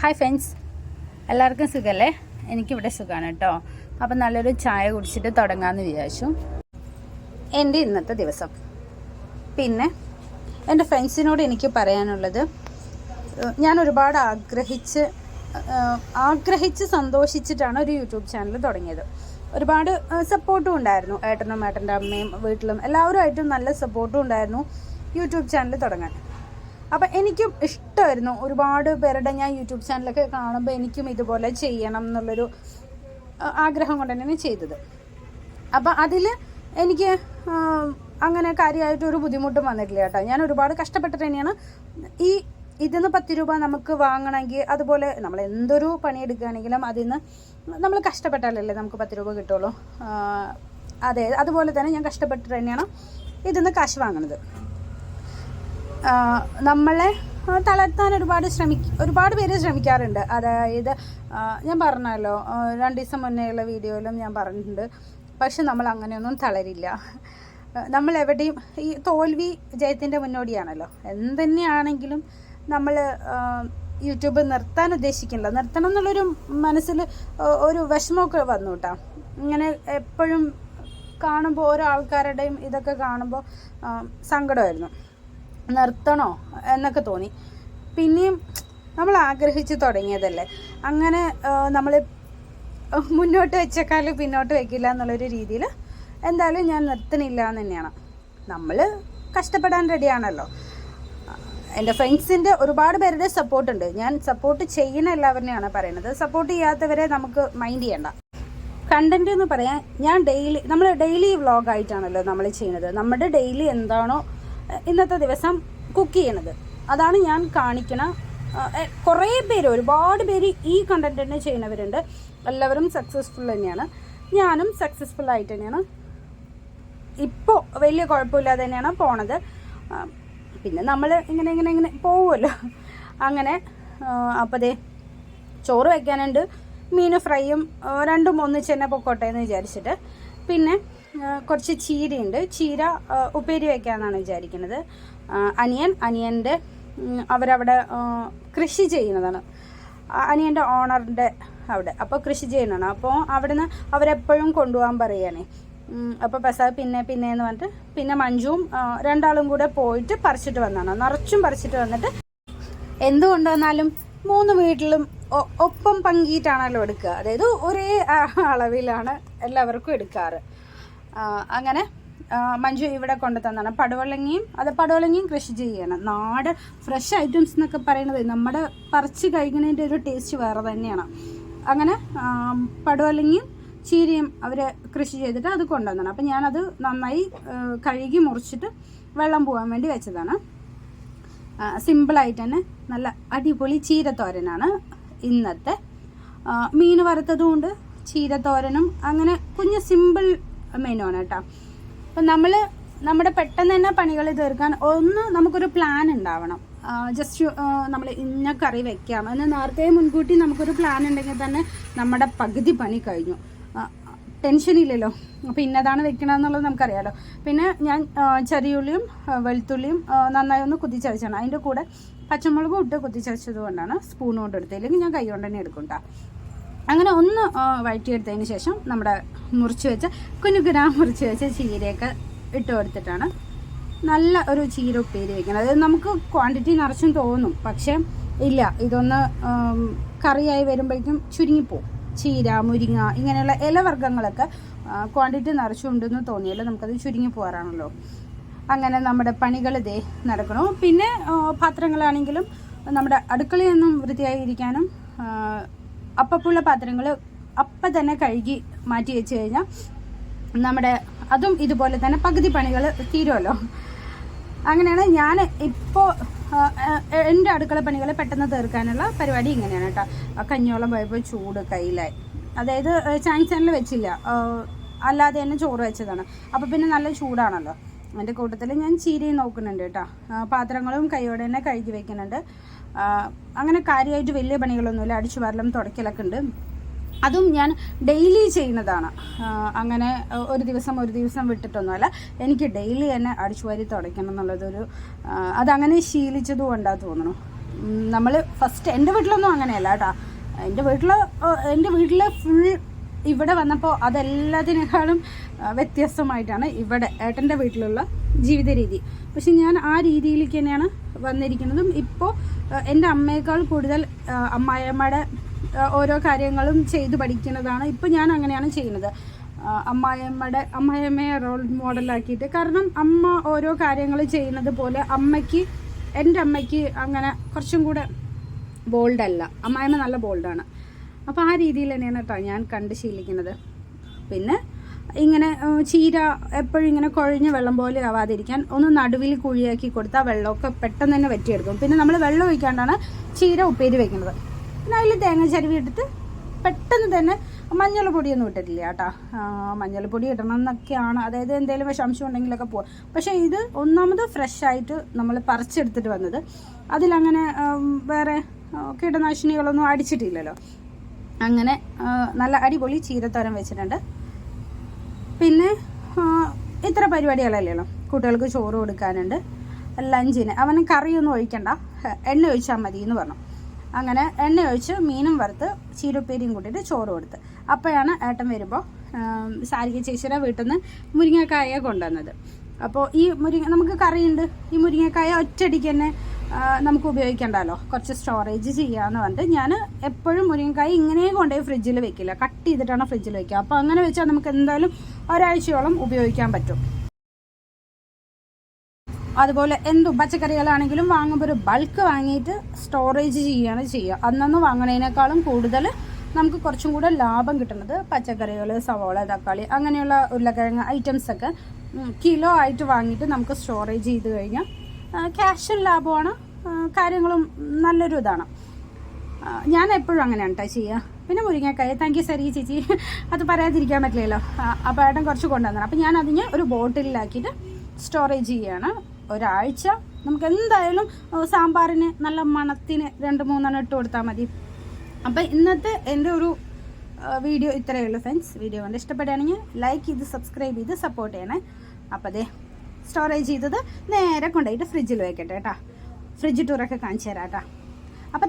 Hi friends, എല്ലാവർക്കും സുഖമല്ലേ? എനിക്കിവിടെ സുഖമാണ് കേട്ടോ. അപ്പം നല്ലൊരു ചായ കുടിച്ചിട്ട് തുടങ്ങാമെന്ന് വിചാരിച്ചു എൻ്റെ ഇന്നത്തെ ദിവസം. പിന്നെ എൻ്റെ ഫ്രണ്ട്സിനോട് എനിക്ക് പറയാനുള്ളത്, ഞാൻ ഒരുപാട് ആഗ്രഹിച്ച് സന്തോഷിച്ചിട്ടാണ് ഒരു യൂട്യൂബ് ചാനൽ തുടങ്ങിയത്. ഒരുപാട് സപ്പോർട്ടും ഉണ്ടായിരുന്നു. ഏട്ടനും ഏട്ടൻ്റെ അമ്മയും വീട്ടിലും എല്ലാവരുമായിട്ടും നല്ല സപ്പോർട്ടും ഉണ്ടായിരുന്നു യൂട്യൂബ് ചാനൽ തുടങ്ങാൻ. അപ്പം എനിക്കും ഇഷ്ടമായിരുന്നു. ഒരുപാട് പേരുടെ ഞാൻ യൂട്യൂബ് ചാനലൊക്കെ കാണുമ്പോൾ എനിക്കും ഇതുപോലെ ചെയ്യണം എന്നുള്ളൊരു ആഗ്രഹം കൊണ്ട് തന്നെയാണ് ചെയ്തത്. അപ്പം അതിൽ എനിക്ക് അങ്ങനെ കാര്യമായിട്ടൊരു ബുദ്ധിമുട്ടും വന്നിട്ടില്ല കേട്ടോ. ഞാൻ ഒരുപാട് കഷ്ടപ്പെട്ടിട്ട് തന്നെയാണ് ഇതിന്ന് 10 രൂപ നമുക്ക് വാങ്ങണമെങ്കിൽ, അതുപോലെ നമ്മൾ എന്തൊരു പണിയെടുക്കുകയാണെങ്കിലും അതിൽ നിന്ന് നമ്മൾ കഷ്ടപ്പെട്ടാലല്ലേ നമുക്ക് 10 രൂപ കിട്ടുള്ളൂ. അതെ, അതുപോലെ തന്നെ ഞാൻ കഷ്ടപ്പെട്ടിട്ട് തന്നെയാണ് ഇതിന്ന് കാശ് വാങ്ങുന്നത്. നമ്മളെ തളർത്താൻ ഒരുപാട് പേര് ശ്രമിക്കാറുണ്ട്. അതായത് ഞാൻ പറഞ്ഞല്ലോ, 2 ദിവസം മുന്നേയുള്ള വീഡിയോയിലും ഞാൻ പറഞ്ഞിട്ടുണ്ട്. പക്ഷെ നമ്മൾ അങ്ങനെയൊന്നും തളരില്ല. നമ്മൾ എവിടെയും ഈ തോൽവി ജയത്തിൻ്റെ മുന്നോടിയാണല്ലോ. എന്തുതന്നെയാണെങ്കിലും നമ്മൾ യൂട്യൂബ് നിർത്താൻ ഉദ്ദേശിക്കുന്നില്ല. നിർത്തണം എന്നുള്ളൊരു മനസ്സിൽ ഒരു വിഷമമൊക്കെ വന്നു കേട്ടോ. ഇങ്ങനെ എപ്പോഴും കാണുമ്പോൾ ഓരോ ആൾക്കാരുടെയും ഇതൊക്കെ കാണുമ്പോൾ സങ്കടമായിരുന്നു. നിർത്തണോ എന്നൊക്കെ തോന്നി. പിന്നെയും നമ്മൾ ആഗ്രഹിച്ച് തുടങ്ങിയതല്ലേ, അങ്ങനെ നമ്മൾ മുന്നോട്ട് വെച്ചേക്കാൾ പിന്നോട്ട് വയ്ക്കില്ല എന്നുള്ളൊരു രീതിയിൽ എന്തായാലും ഞാൻ നിർത്തണില്ല എന്ന് തന്നെയാണ്. നമ്മൾ കഷ്ടപ്പെടാൻ റെഡിയാണല്ലോ. എൻ്റെ ഫ്രണ്ട്സിൻ്റെ ഒരുപാട് പേരുടെ സപ്പോർട്ടുണ്ട്. ഞാൻ സപ്പോർട്ട് ചെയ്യുന്ന എല്ലാവരെയാണ് പറയുന്നത്. സപ്പോർട്ട് ചെയ്യാത്തവരെ നമുക്ക് മൈൻഡ് ചെയ്യണ്ട. കണ്ടൻറ്റ് എന്ന് പറയാൻ നമ്മൾ ഡെയിലി വ്ളോഗായിട്ടാണല്ലോ നമ്മൾ ചെയ്യുന്നത്. നമ്മുടെ ഡെയിലി എന്താണോ ഇന്നത്തെ ദിവസം കുക്ക് ചെയ്യണത്, അതാണ് ഞാൻ കാണിക്കണ. കുറേ പേര്, ഒരുപാട് പേര് ഈ കണ്ടന്റ് തന്നെ ചെയ്യുന്നവരുണ്ട്. എല്ലാവരും സക്സസ്ഫുൾ തന്നെയാണ്. ഞാനും സക്സസ്ഫുൾ ആയിട്ട് തന്നെയാണ് ഇപ്പോൾ, വലിയ കുഴപ്പമില്ലാതെ തന്നെയാണ് പോണത്. പിന്നെ നമ്മൾ ഇങ്ങനെ പോവുമല്ലോ. അങ്ങനെ അപ്പോൾ ദേ ചോറ് വയ്ക്കാനുണ്ട്, മീൻ ഫ്രൈയും രണ്ടും ഒന്നിച്ച് തന്നെ പൊക്കോട്ടെ എന്ന് വിചാരിച്ചിട്ട്. പിന്നെ കുറച്ച് ചീരയുണ്ട്. ചീര ഉപ്പേരി വയ്ക്കാമെന്നാണ് വിചാരിക്കുന്നത്. അനിയൻ്റെ അവരവിടെ കൃഷി ചെയ്യുന്നതാണ്. അനിയൻ്റെ ഓണറിൻ്റെ അവിടെ അപ്പോൾ കൃഷി ചെയ്യുന്നതാണ്. അപ്പോൾ അവിടെ നിന്ന് അവരെപ്പോഴും കൊണ്ടുപോകാൻ പറയുകയാണേ. അപ്പോൾ പിന്നെ എന്ന് പറഞ്ഞിട്ട് പിന്നെ മഞ്ജുവും രണ്ടാളും കൂടെ പോയിട്ട് പറിച്ചിട്ട് വന്നതാണ്. നിറച്ചും പറിച്ചിട്ട് വന്നിട്ട് എന്തുകൊണ്ടുവന്നാലും 3 വീട്ടിലും ഒപ്പം പങ്കിയിട്ടാണല്ലോ എടുക്കുക. അതായത് ഒരേ അളവിലാണ് എല്ലാവർക്കും എടുക്കാറ്. അങ്ങനെ മഞ്ജു ഇവിടെ കൊണ്ടു തന്നാണ് പടവലങ്ങയും കൃഷി ചെയ്യണം. നാട് ഫ്രഷ് ഐറ്റംസ് എന്നൊക്കെ പറയുന്നത് നമ്മുടെ പറിച്ച് കഴിക്കുന്നതിൻ്റെ ഒരു ടേസ്റ്റ് വേറെ തന്നെയാണ്. അങ്ങനെ പടവലങ്ങയും ചീരയും അവർ കൃഷി ചെയ്തിട്ട് അത് കൊണ്ടുവന്നാണ്. അപ്പം ഞാനത് നന്നായി കഴുകി മുറിച്ചിട്ട് വെള്ളം പോകാൻ വേണ്ടി വെച്ചതാണ്. സിമ്പിളായിട്ട് തന്നെ നല്ല അടിപൊളി ചീരത്തോരനാണ് ഇന്നത്തെ. മീൻ വറുത്തതും ഉണ്ട്, ചീരത്തോരനും. അങ്ങനെ കുഞ്ഞ് സിമ്പിൾ മെനു ആണ് കേട്ടോ. അപ്പം നമ്മുടെ പെട്ടെന്ന് തന്നെ പണികൾ തീർക്കാൻ നമുക്കൊരു പ്ലാൻ ഉണ്ടാവണം. ജസ്റ്റ് നമ്മൾ ഇന്ന കറി വെക്കാം എന്ന് നേരത്തെ മുൻകൂട്ടി നമുക്കൊരു പ്ലാൻ ഉണ്ടെങ്കിൽ തന്നെ നമ്മുടെ പകുതി പണി കഴിഞ്ഞു. ടെൻഷനില്ലല്ലോ. അപ്പോൾ ഇന്നതാണ് വെക്കണമെന്നുള്ളത് നമുക്കറിയാമല്ലോ. പിന്നെ ഞാൻ ചെറിയുള്ളിയും വെളുത്തുള്ളിയും നന്നായി ഒന്ന് കുത്തിച്ചരച്ചാണ്. അതിൻ്റെ കൂടെ പച്ചമുളകും ഇട്ട് കുത്തിച്ചരച്ചത് കൊണ്ടാണ് സ്പൂൺ കൊണ്ട് എടുത്തില്ലെങ്കിൽ ഞാൻ കൈ കൊണ്ട് തന്നെ എടുക്കും കേട്ടോ. അങ്ങനെ ഒന്ന് വഴറ്റിയെടുത്തതിന് ശേഷം നമ്മുടെ മുറിച്ച് വെച്ച ചീരയൊക്കെ ഇട്ട് കൊടുത്തിട്ടാണ് നല്ല ഒരു ചീര ഉപ്പേരി വയ്ക്കുന്നത്. അതായത് നമുക്ക് ക്വാണ്ടിറ്റി നിറച്ചും തോന്നും, പക്ഷേ ഇല്ല, ഇതൊന്ന് കറിയായി വരുമ്പോഴേക്കും ചുരുങ്ങിപ്പോവും. ചീര, മുരിങ്ങ ഇങ്ങനെയുള്ള ഇലവർഗ്ഗങ്ങളൊക്കെ ക്വാണ്ടിറ്റി നിറച്ചുണ്ടെന്ന് തോന്നിയാൽ നമുക്കത് ചുരുങ്ങി പോകാറാണല്ലോ. അങ്ങനെ നമ്മുടെ പണികൾ ഇതേ നടക്കണു. പിന്നെ പാത്രങ്ങളാണെങ്കിലും നമ്മുടെ അടുക്കളയൊന്നും വൃത്തിയായിരിക്കാനും അപ്പപ്പുള്ള പാത്രങ്ങൾ അപ്പം തന്നെ കഴുകി മാറ്റി വെച്ച് കഴിഞ്ഞാൽ നമ്മുടെ അതും ഇതുപോലെ തന്നെ പകുതി പണികൾ തീരുമല്ലോ. അങ്ങനെയാണ് ഞാൻ ഇപ്പോൾ എൻ്റെ അടുക്കള പണികൾ പെട്ടെന്ന് തീർക്കാനുള്ള പരിപാടി ഇങ്ങനെയാണ് കേട്ടോ. കഞ്ഞിയോളം പോയപ്പോൾ ചൂട് കയ്യിലായി. അതായത് ചാൻസനിൽ വെച്ചില്ല, അല്ലാതെ തന്നെ ചോറ് വെച്ചതാണ്. അപ്പോൾ പിന്നെ നല്ല ചൂടാണല്ലോ. അതിൻ്റെ കൂട്ടത്തിൽ ഞാൻ ചീരയും നോക്കുന്നുണ്ട് കേട്ടോ. പാത്രങ്ങളും കൈയോടെ തന്നെ കഴുകി വയ്ക്കുന്നുണ്ട്. അങ്ങനെ കാര്യമായിട്ട് വലിയ പണികളൊന്നുമില്ല. അടിച്ചു വാരലും തുടയ്ക്കലൊക്കെ ഉണ്ട്. അതും ഞാൻ ഡെയിലി ചെയ്യുന്നതാണ്. അങ്ങനെ ഒരു ദിവസം വിട്ടിട്ടൊന്നുമല്ല. എനിക്ക് ഡെയിലി തന്നെ അടിച്ചു വാരി തുടയ്ക്കണം എന്നുള്ളതൊരു അതങ്ങനെ ശീലിച്ചതും കൊണ്ടാണ് തോന്നുന്നു. നമ്മൾ ഫസ്റ്റ് എൻ്റെ വീട്ടിലൊന്നും അങ്ങനെയല്ല കേട്ടോ. എൻ്റെ വീട്ടിൽ ഫുൾ ഇവിടെ വന്നപ്പോൾ അതെല്ലാത്തിനേക്കാളും വ്യത്യസ്തമായിട്ടാണ് ഇവിടെ ഏട്ടൻ്റെ വീട്ടിലുള്ള ജീവിത രീതി. പക്ഷെ ഞാൻ ആ രീതിയിലേക്ക് തന്നെയാണ് വന്നിരിക്കുന്നതും. ഇപ്പോൾ എൻ്റെ അമ്മയേക്കാൾ കൂടുതൽ അമ്മായിയമ്മയുടെ ഓരോ കാര്യങ്ങളും ചെയ്തു പഠിക്കുന്നതാണ് ഇപ്പോൾ ഞാൻ അങ്ങനെയാണ് ചെയ്യുന്നത്. അമ്മായിയമ്മയെ റോൾ മോഡലാക്കിയിട്ട്. കാരണം അമ്മ ഓരോ കാര്യങ്ങൾ ചെയ്യുന്നത് പോലെ എൻ്റെ അമ്മയ്ക്ക് അങ്ങനെ കുറച്ചും കൂടെ ബോൾഡല്ല. അമ്മായിയമ്മ നല്ല ബോൾഡാണ്. അപ്പോൾ ആ രീതിയിൽ തന്നെയാണ് കേട്ടോ ഞാൻ കണ്ട് ശീലിക്കുന്നത്. പിന്നെ ഇങ്ങനെ ചീര എപ്പോഴും ഇങ്ങനെ കുഴഞ്ഞ വെള്ളം പോലെ ആവാതിരിക്കാൻ ഒന്ന് നടുവിൽ കുഴിയാക്കി കൊടുത്താൽ വെള്ളമൊക്കെ പെട്ടെന്ന് തന്നെ വറ്റിയെടുക്കും. പിന്നെ നമ്മൾ വെള്ളം ഒഴിക്കാണ്ടാണ് ചീര ഉപ്പേരി വെക്കുന്നത്. പിന്നെ അതിൽ തേങ്ങ ചരുവി എടുത്ത് പെട്ടെന്ന് തന്നെ മഞ്ഞൾപ്പൊടിയൊന്നും ഇട്ടിട്ടില്ല കേട്ടോ. മഞ്ഞൾപ്പൊടി ഇടണം എന്നൊക്കെയാണ്, അതായത് എന്തെങ്കിലും വിഷാംശം ഉണ്ടെങ്കിലൊക്കെ പോകും. പക്ഷേ ഇത് ഒന്നാമത് ഫ്രഷായിട്ട് നമ്മൾ പറിച്ചെടുത്തിട്ട് വന്നത്, അതിലങ്ങനെ വേറെ കീടനാശിനികളൊന്നും അടിച്ചിട്ടില്ലല്ലോ. അങ്ങനെ നല്ല അടിപൊളി ചീരത്തോരൻ വെച്ചിട്ടുണ്ട്. പിന്നെ ഇത്ര പരിപാടികളല്ലല്ലോ. കുട്ടികൾക്ക് ചോറ് കൊടുക്കാനുണ്ട്. ലഞ്ചിന് അവന് കറിയൊന്നും ഒഴിക്കണ്ട, എണ്ണ ഒഴിച്ചാൽ മതി എന്ന് പറഞ്ഞു. അങ്ങനെ എണ്ണ ഒഴിച്ച് മീനും വറുത്ത് ചീരപ്പേരിയും കൂട്ടിയിട്ട് ചോറ് കൊടുത്ത്. അപ്പോഴാണ് ഏട്ടൻ വരുമ്പോൾ സാരിക ചേച്ചിയുടെ വീട്ടിൽ നിന്ന് മുരിങ്ങക്കായ കൊണ്ടുവന്നത്. അപ്പോൾ ഈ നമുക്ക് കറിയുണ്ട്, ഈ മുരിങ്ങക്കായ ഒറ്റയടിക്ക് തന്നെ നമുക്ക് ഉപയോഗിക്കണ്ടല്ലോ, കുറച്ച് സ്റ്റോറേജ് ചെയ്യാമെന്ന് പറഞ്ഞിട്ട് ഞാൻ എപ്പോഴും മുരിങ്ങക്കായ ഇങ്ങനെ കൊണ്ടുപോയി ഫ്രിഡ്ജിൽ വെക്കില്ല, കട്ട് ചെയ്തിട്ടാണ് ഫ്രിഡ്ജിൽ വെക്കുക. അപ്പോൾ അങ്ങനെ വെച്ചാൽ നമുക്ക് എന്തായാലും ഒരാഴ്ചയോളം ഉപയോഗിക്കാൻ പറ്റും. അതുപോലെ പച്ചക്കറികളാണെങ്കിലും വാങ്ങുമ്പോൾ ഒരു ബൾക്ക് വാങ്ങിയിട്ട് സ്റ്റോറേജ് ചെയ്യുകയാണ് ചെയ്യുക. അന്നന്ന് വാങ്ങണതിനേക്കാളും കൂടുതൽ നമുക്ക് കുറച്ചും കൂടെ ലാഭം കിട്ടുന്നത് പച്ചക്കറികൾ, സവോള, തക്കാളി അങ്ങനെയുള്ള ഉരുളക്കിഴങ്ങ് ഐറ്റംസൊക്കെ കിലോ ആയിട്ട് വാങ്ങിയിട്ട് നമുക്ക് സ്റ്റോറേജ് ചെയ്ത് കഴിഞ്ഞാൽ ക്യാഷും ലാഭമാണ്, കാര്യങ്ങളും നല്ലൊരു ഇതാണ്. ഞാൻ എപ്പോഴും അങ്ങനെയാണ് കേട്ടോ ചെയ്യുക. പിന്നെ മുരിങ്ങക്കായ, താങ്ക് യു സരി ചേച്ചി, അത് പറയാതിരിക്കാൻ പറ്റില്ലല്ലോ. അപ്പോൾ ഏട്ടൻ കുറച്ച് കൊണ്ടുവന്നത്. അപ്പോൾ ഞാൻ അതിന് ഒരു ബോട്ടിലാക്കിയിട്ട് സ്റ്റോറേജ് ചെയ്യുകയാണ്. ഒരാഴ്ച നമുക്ക് എന്തായാലും സാമ്പാറിന് നല്ല മണത്തിന് 2-3 ഇട്ട് കൊടുത്താൽ മതി. അപ്പോൾ ഇന്നത്തെ എൻ്റെ ഒരു വീഡിയോ ഇത്രയേ ഉള്ളൂ ഫ്രണ്ട്സ്. വീഡിയോ കൊണ്ട് ഇഷ്ടപ്പെടുകയാണെങ്കിൽ ലൈക്ക് ചെയ്ത് സബ്സ്ക്രൈബ് ചെയ്ത് സപ്പോർട്ട് ചെയ്യണേ. അപ്പോൾ അതേ സ്റ്റോറേജ് ചെയ്തത് നേരെ കൊണ്ടുപോയിട്ട് ഫ്രിഡ്ജിൽ വെക്കട്ടെ കേട്ടോ. ഫ്രിഡ്ജ് ടൂറൊക്കെ കാണിച്ചു തരാം കേട്ടോ. അപ്പോൾ